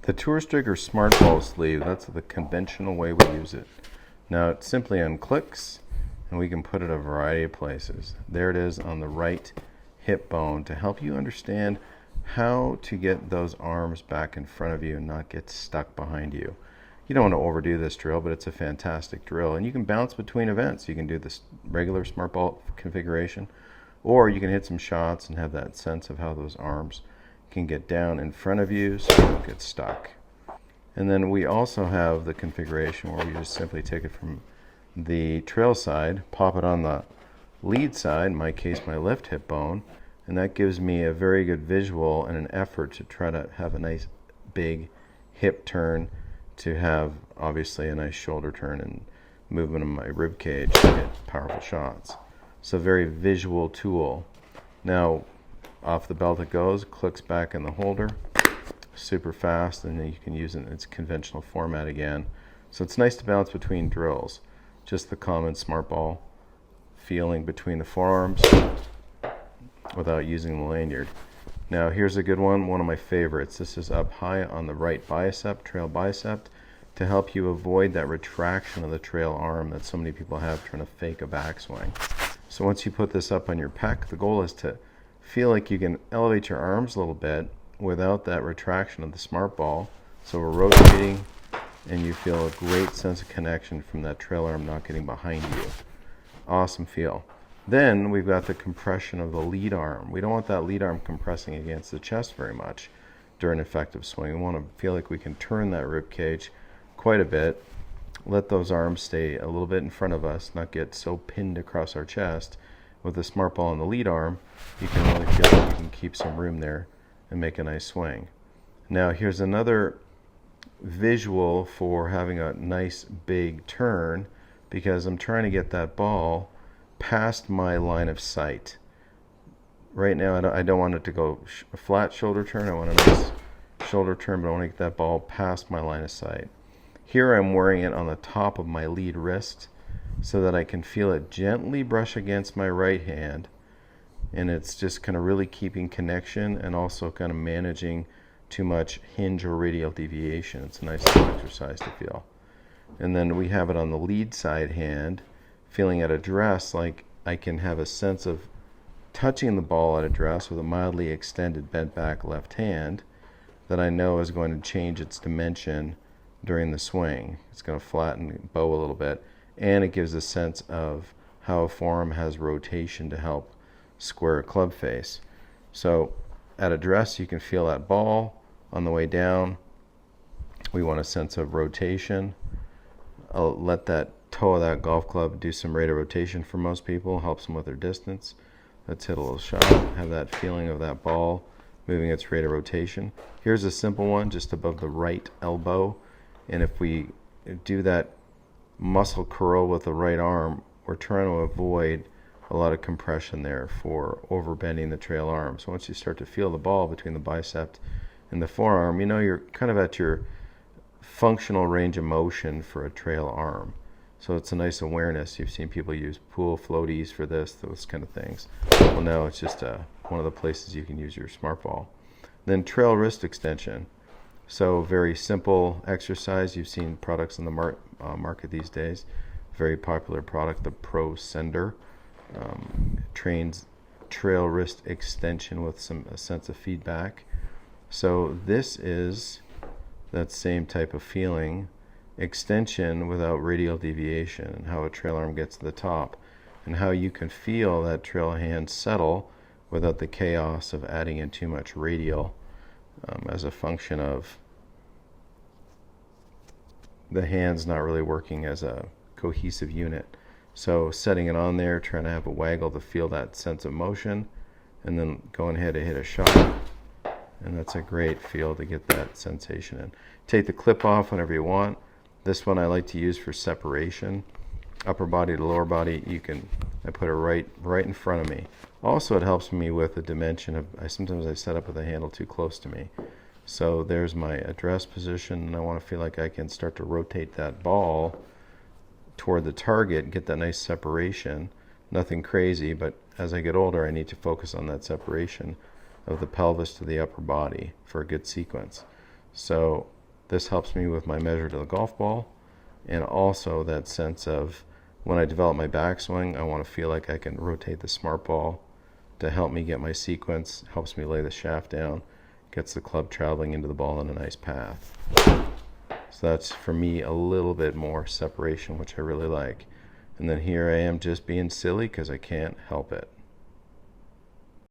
The tourist rig or smart ball sleeve, that's the conventional way we use it. Now it simply unclicks and we can put it a variety of places. There it is on the right hip bone to help you understand how to get those arms back in front of you and not get stuck behind you. You don't want to overdo this drill, but it's a fantastic drill. And you can bounce between events. You can do this regular smart ball configuration, or you can hit some shots and have that sense of how those arms can get down in front of you so you don't get stuck. And then we also have the configuration where we just simply take it from the trail side, pop it on the lead side, in my case my left hip bone, and that gives me a very good visual and an effort to try to have a nice big hip turn, to have obviously a nice shoulder turn and movement of my rib cage to get powerful shots. So very visual tool. Now off the belt it goes, clicks back in the holder, super fast, and then you can use it in its conventional format again. So it's nice to bounce between drills. Just the common smart ball feeling between the forearms without using the lanyard. Now here's a good one of my favorites. This is up high on the right bicep, trail bicep, to help you avoid that retraction of the trail arm that so many people have trying to fake a backswing. So once you put this up on your pec, the goal is to feel like you can elevate your arms a little bit without that retraction of the smart ball. So we're rotating and you feel a great sense of connection from that trail arm not getting behind you. Awesome feel. Then we've got the compression of the lead arm. We don't want that lead arm compressing against the chest very much during an effective swing. We want to feel like we can turn that rib cage quite a bit, let those arms stay a little bit in front of us, not get so pinned across our chest. With the smart ball on the lead arm, you can really feel like you can keep some room there and make a nice swing. Now here's another visual for having a nice big turn, because I'm trying to get that ball past my line of sight. Right now I don't want it to go a flat shoulder turn. I want a nice shoulder turn, but I want to get that ball past my line of sight. Here I'm wearing it on the top of my lead wrist so that I can feel it gently brush against my right hand, and it's just kind of really keeping connection and also kind of managing too much hinge or radial deviation. It's a nice exercise to feel. And then we have it on the lead side hand, feeling at address like I can have a sense of touching the ball at address with a mildly extended bent back left hand that I know is going to change its dimension during the swing. It's going to flatten, bow a little bit, and it gives a sense of how a forearm has rotation to help square a club face. So at address you can feel that ball. On the way down we want a sense of rotation. I'll let that toe of that golf club do some rate of rotation for most people, helps them with their distance. Let's hit a little shot, have that feeling of that ball moving its rate of rotation. Here's a simple one just above the right elbow, and if we do that muscle curl with the right arm, we're trying to avoid a lot of compression there for overbending the trail arm. So once you start to feel the ball between the bicep and the forearm, you know you're kind of at your functional range of motion for a trail arm. So it's a nice awareness. You've seen people use pool floaties for this, those kind of things. Well, now it's just one of the places you can use your smart ball. Then trail wrist extension. So very simple exercise. You've seen products in the market these days. Very popular product, the Pro Sender, trains trail wrist extension with a sense of feedback. So this is that same type of feeling, extension without radial deviation, and how a trail arm gets to the top, and how you can feel that trail hand settle without the chaos of adding in too much radial as a function of the hands not really working as a cohesive unit. So setting it on there, trying to have a waggle to feel that sense of motion, and then going ahead to hit a shot. And that's a great feel to get that sensation in. Take the clip off whenever you want. This one I like to use for separation, upper body to lower body. I put it right in front of me. Also, it helps me with the dimension of, sometimes I set up with the handle too close to me. So there's my address position, and I want to feel like I can start to rotate that ball toward the target, get that nice separation. Nothing crazy, but as I get older, I need to focus on that separation of the pelvis to the upper body for a good sequence. So this helps me with my measure to the golf ball, and also that sense of when I develop my backswing, I want to feel like I can rotate the smart ball to help me get my sequence, helps me lay the shaft down, gets the club traveling into the ball in a nice path. So that's, for me, a little bit more separation, which I really like. And then here I am just being silly because I can't help it.